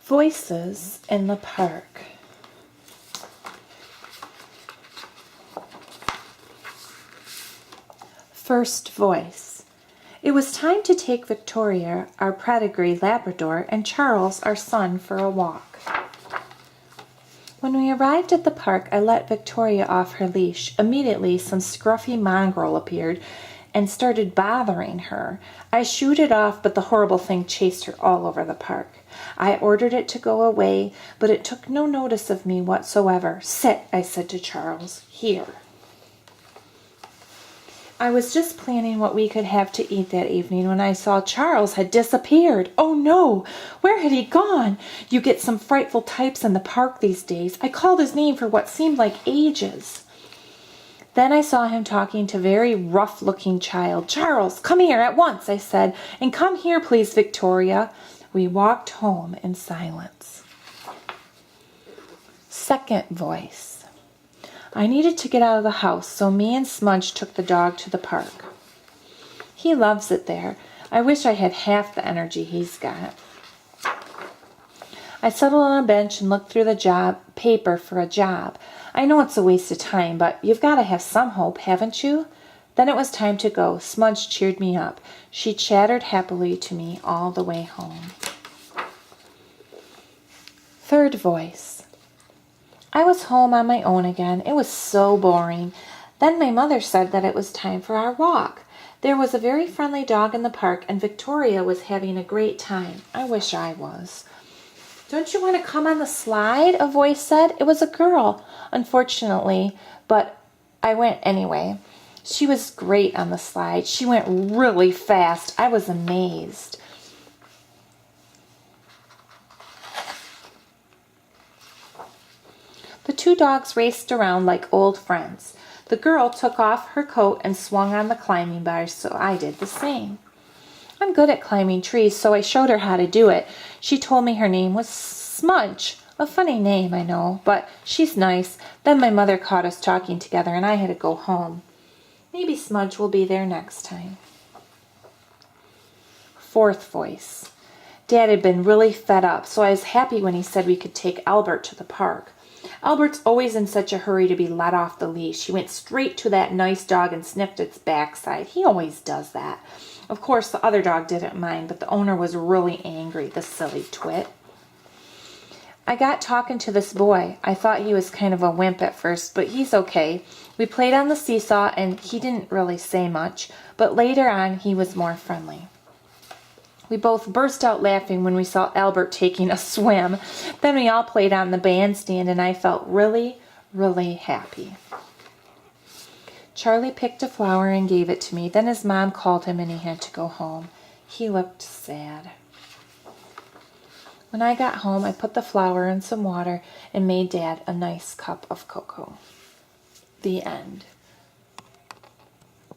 Voices in the Park. First voice. It was time to take Victoria, our pedigree Labrador, and Charles, our son, for a walk. When we arrived at the park, I let Victoria off her leash. Immediately, some scruffy mongrel appeared and started bothering her. I shooed it off, but the horrible thing chased her all over the park. I ordered it to go away, but it took no notice of me whatsoever. "Sit," I said to Charles, "here." I was just planning what we could have to eat that evening when I saw Charles had disappeared. Oh no! Where had he gone? You get some frightful types in the park these days. I called his name for what seemed like ages. Then I saw him talking to a very rough-looking child. "Charles, come here at once," I said, "and come here, please, Victoria." We walked home in silence. Second voice. I needed to get out of the house, so me and Smudge took the dog to the park. He loves it there. I wish I had half the energy he's got. I settled on a bench and looked through the paper for a job. I know it's a waste of time, but you've got to have some hope, haven't you? Then it was time to go. Smudge cheered me up. She chattered happily to me all the way home. Third voice. I was home on my own again. It was so boring. Then my mother said that it was time for our walk. There was a very friendly dog in the park, and Victoria was having a great time. I wish I was. "Don't you want to come on the slide?" a voice said. It was a girl, unfortunately, but I went anyway. She was great on the slide. She went really fast. I was amazed. The two dogs raced around like old friends. The girl took off her coat and swung on the climbing bars, so I did the same. I'm good at climbing trees, so I showed her how to do it. She told me her name was Smudge. A funny name, I know, but she's nice. Then my mother caught us talking together, and I had to go home. Maybe Smudge will be there next time. Fourth voice. Dad had been really fed up, so I was happy when he said we could take Albert to the park. Albert's always in such a hurry to be let off the leash. He went straight to that nice dog and sniffed its backside. He always does that. Of course, the other dog didn't mind, but the owner was really angry, the silly twit. I got talking to this boy. I thought he was kind of a wimp at first, but he's okay. We played on the seesaw, and he didn't really say much, but later on he was more friendly. We both burst out laughing when we saw Albert taking a swim. Then we all played on the bandstand, and I felt really, really happy. Charlie picked a flower and gave it to me. Then his mom called him, and he had to go home. He looked sad. When I got home, I put the flower in some water and made Dad a nice cup of cocoa. The end.